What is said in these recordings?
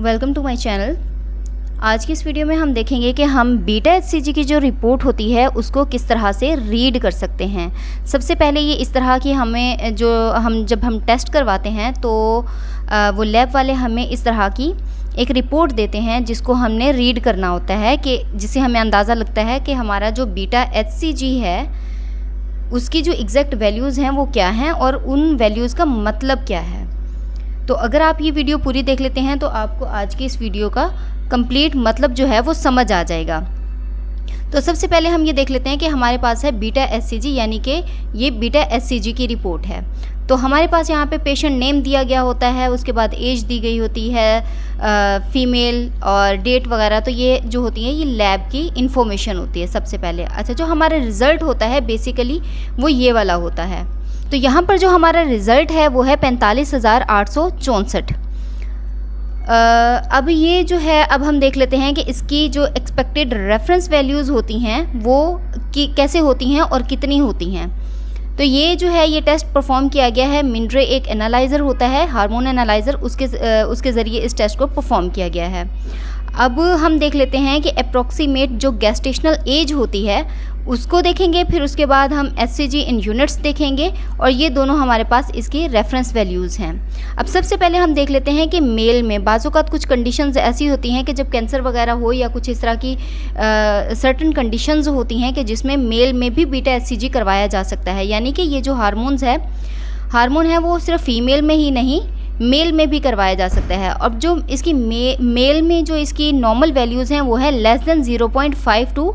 Welcome to my channel. आज की इस वीडियो में हम देखेंगे कि हम बीटा एचसीजी की जो रिपोर्ट होती है उसको किस तरह से रीड कर सकते हैं। सबसे पहले ये इस तरह की हमें जब हम टेस्ट करवाते हैं तो वो लैब वाले हमें इस तरह की एक रिपोर्ट देते हैं जिसको हमने रीड करना होता है, कि जिससे हमें अंदाज़ा लगता है कि हमारा जो बीटा एचसीजी है उसकी जो एग्जैक्ट वैल्यूज़ हैं वो क्या हैं और उन वैल्यूज़ का मतलब क्या है। तो अगर आप ये वीडियो पूरी देख लेते हैं तो आपको आज की इस वीडियो का कंप्लीट मतलब जो है वो समझ आ जाएगा। तो सबसे पहले हम ये देख लेते हैं कि हमारे पास है बीटा एचसीजी, यानी कि ये बीटा एचसीजी की रिपोर्ट है। तो हमारे पास यहाँ पे पेशेंट नेम दिया गया होता है, उसके बाद एज दी गई होती है, फीमेल और डेट वगैरह। तो ये जो होती है ये लैब की इंफॉर्मेशन होती है सबसे पहले। अच्छा, जो हमारा रिज़ल्ट होता है बेसिकली वो ये वाला होता है। तो यहाँ पर जो हमारा रिज़ल्ट है वो है 45,864। अब ये जो है, अब हम देख लेते हैं कि इसकी जो एक्सपेक्टेड रेफरेंस वैल्यूज़ होती हैं वो कैसे होती हैं और कितनी होती हैं। तो ये जो है ये टेस्ट परफॉर्म किया गया है। मिनरे एक एनालाइज़र होता है, हार्मोन एनालाइज़र, उसके ज़रिए इस टेस्ट को परफॉर्म किया गया है। अब हम देख लेते हैं कि अप्रॉक्सीमेट जो गेस्टेशनल एज होती है उसको देखेंगे, फिर उसके बाद हम एचसीजी इन यूनिट्स देखेंगे और ये दोनों हमारे पास इसकी रेफरेंस वैल्यूज़ हैं। अब सबसे पहले हम देख लेते हैं कि मेल में बाज़-औक़ात कुछ कंडीशंस ऐसी होती हैं कि जब कैंसर वगैरह हो या कुछ इस तरह की सर्टेन कंडीशंस होती हैं कि जिसमें मेल में भी बीटा एचसीजी करवाया जा सकता है। यानी कि ये जो हार्मोन है वो सिर्फ फीमेल में ही नहीं, मेल में भी करवाया जा सकता है। अब जो इसकी मेल में जो इसकी नॉर्मल वैल्यूज़ हैं वो है लेस देन 0.5 टू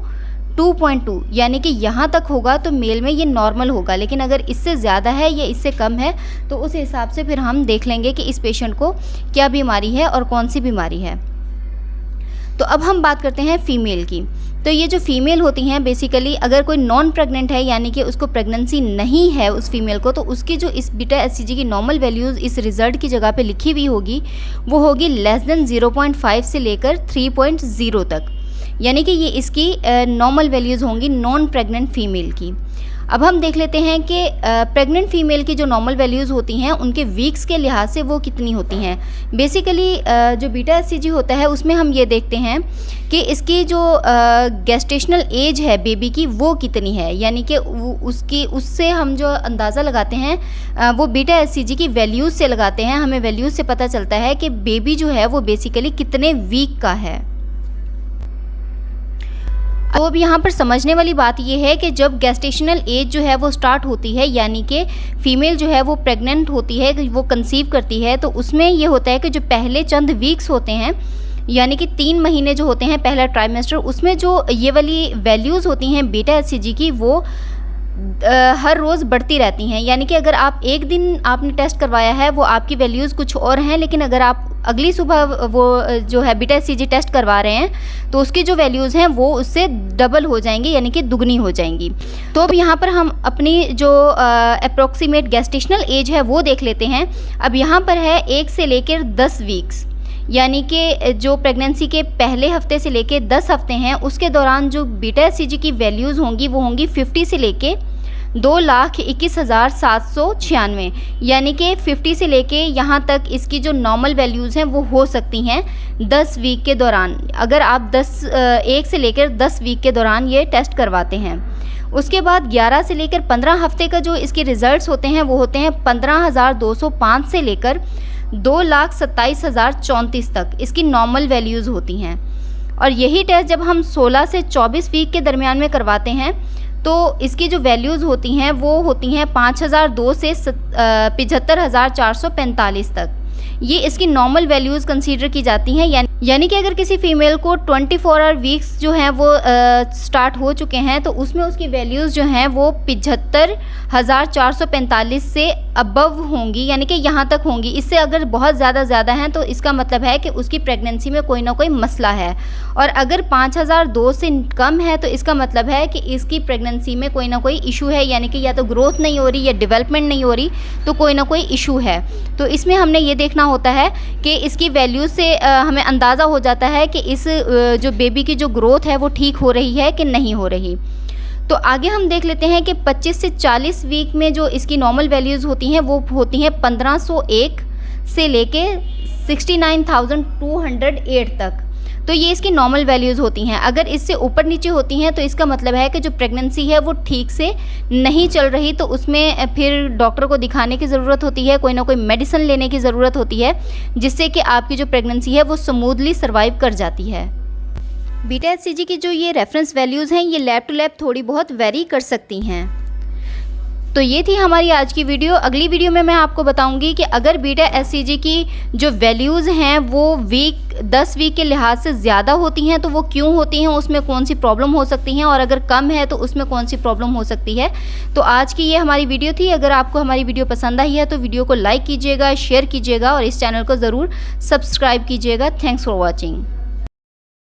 2.2, यानी कि यहाँ तक होगा तो मेल में ये नॉर्मल होगा। लेकिन अगर इससे ज़्यादा है या इससे कम है तो उस हिसाब से फिर हम देख लेंगे कि इस पेशेंट को क्या बीमारी है और कौन सी बीमारी है। तो अब हम बात करते हैं फ़ीमेल की। तो ये जो फीमेल होती हैं बेसिकली अगर कोई नॉन प्रेग्नेंट है, यानी कि उसको प्रेगनेंसी नहीं है उस फीमेल को, तो उसकी जो इस बीटा एचसीजी की नॉर्मल वैल्यूज़ इस रिज़ल्ट की जगह पे लिखी हुई होगी वो होगी लेस देन 0.5 से लेकर 3.0 तक, यानी कि ये इसकी नॉर्मल वैल्यूज़ होंगी नॉन प्रेग्नेंट फ़ीमेल की। अब हम देख लेते हैं कि प्रेग्नेंट फ़ीमेल की जो नॉर्मल वैल्यूज़ होती हैं उनके वीक्स के लिहाज से वो कितनी होती हैं। बेसिकली जो बीटा एचसीजी होता है उसमें हम ये देखते हैं कि इसकी जो गेस्टेशनल एज है बेबी की वो कितनी है, यानी कि उससे हम जो अंदाज़ा लगाते हैं वो बीटा एचसीजी की वैल्यूज़ से लगाते हैं। हमें वैल्यूज़ से पता चलता है कि बेबी जो है वो बेसिकली कितने वीक का है। तो अब यहाँ पर समझने वाली बात ये है कि जब गेस्टेशनल एज जो है वो स्टार्ट होती है, यानी कि फ़ीमेल जो है वो प्रेग्नेंट होती है, वो कंसीव करती है, तो उसमें ये होता है कि जो पहले चंद वीक्स होते हैं, यानी कि 3 महीने जो होते हैं पहला ट्राइमेस्टर, उसमें जो ये वाली वैल्यूज़ होती हैं बीटा एचसीजी की वो हर रोज़ बढ़ती रहती हैं। यानी कि अगर आप एक दिन आपने टेस्ट करवाया है वो आपकी वैल्यूज़ कुछ और हैं, लेकिन अगर आप अगली सुबह वो जो है बीटा एचसीजी टेस्ट करवा रहे हैं तो उसकी जो वैल्यूज़ हैं वो उससे डबल हो जाएंगी, यानी कि दुगनी हो जाएंगी। तो अब यहाँ पर हम अपनी जो अप्रॉक्सीमेट गेस्टेशनल एज है वो देख लेते हैं। अब यहाँ पर है 1 से लेकर 10 वीक्स, यानी कि जो प्रेगनेंसी के पहले हफ्ते से लेके 10 हफ्ते हैं उसके दौरान जो बीटा एचसीजी की वैल्यूज़ होंगी वो होंगी 50 से लेके 2,21,796, यानी कि 50 से लेके यहाँ तक इसकी जो नॉर्मल वैल्यूज़ हैं वो हो सकती हैं 10 वीक के दौरान, अगर आप 1 से लेकर 10 वीक के दौरान ये टेस्ट करवाते हैं। उसके बाद 11 से लेकर 15 हफ्ते का जो इसके रिज़ल्ट्स होते हैं वो होते हैं 15,205 से लेकर 2,27,034 तक इसकी नॉर्मल वैल्यूज़ होती हैं। और यही टेस्ट जब हम 16 से 24 वीक के दरमियान में करवाते हैं तो इसकी जो वैल्यूज़ होती हैं वो होती हैं 5,002 से 75,445 तक। ये इसकी नॉर्मल वैल्यूज़ कंसीडर की जाती हैं। यानी कि अगर किसी फीमेल को 24 आवर वीक्स जो हैं वो स्टार्ट हो चुके हैं तो उसमें उसकी वैल्यूज़ जो हैं वो 75,445 से अबव होंगी, यानी कि यहाँ तक होंगी। इससे अगर बहुत ज़्यादा हैं तो इसका मतलब है कि उसकी प्रेगनेंसी में कोई ना कोई मसला है, और अगर 5,002 से कम है तो इसका मतलब है कि इसकी प्रेगनेंसी में कोई ना कोई इशू है, यानी कि या तो ग्रोथ नहीं हो रही या डेवलपमेंट नहीं हो रही, तो कोई ना कोई इशू है। तो इसमें हमने ये देखना होता है कि इसकी वैल्यूज़ से हमें अंदाज़ा हो जाता है कि इस जो बेबी की जो ग्रोथ है वो ठीक हो रही है कि नहीं हो रही। तो आगे हम देख लेते हैं कि 25 से 40 वीक में जो इसकी नॉर्मल वैल्यूज़ होती हैं वो होती हैं 1501 से लेके 69,208 तक। तो ये इसकी नॉर्मल वैल्यूज़ होती हैं। अगर इससे ऊपर नीचे होती हैं तो इसका मतलब है कि जो प्रेगनेंसी है वो ठीक से नहीं चल रही, तो उसमें फिर डॉक्टर को दिखाने की ज़रूरत होती है, कोई ना कोई मेडिसिन लेने की ज़रूरत होती है, जिससे कि आपकी जो प्रेगनेंसी है वो स्मूथली सर्वाइव कर जाती है। बीटा एचसीजी की जो ये रेफरेंस वैल्यूज़ हैं ये लैब टू लैब थोड़ी बहुत वेरी कर सकती हैं। तो ये थी हमारी आज की वीडियो। अगली वीडियो में मैं आपको बताऊंगी कि अगर बीटा एचसीजी की जो वैल्यूज़ हैं वो 10 वीक के लिहाज से ज़्यादा होती हैं तो वो क्यों होती हैं, उसमें कौन सी प्रॉब्लम हो सकती हैं, और अगर कम है तो उसमें कौन सी प्रॉब्लम हो सकती है। तो आज की ये हमारी वीडियो थी। अगर आपको हमारी वीडियो पसंद आई है तो वीडियो को लाइक कीजिएगा, शेयर कीजिएगा और इस चैनल को ज़रूर सब्सक्राइब कीजिएगा। Thanks for watching.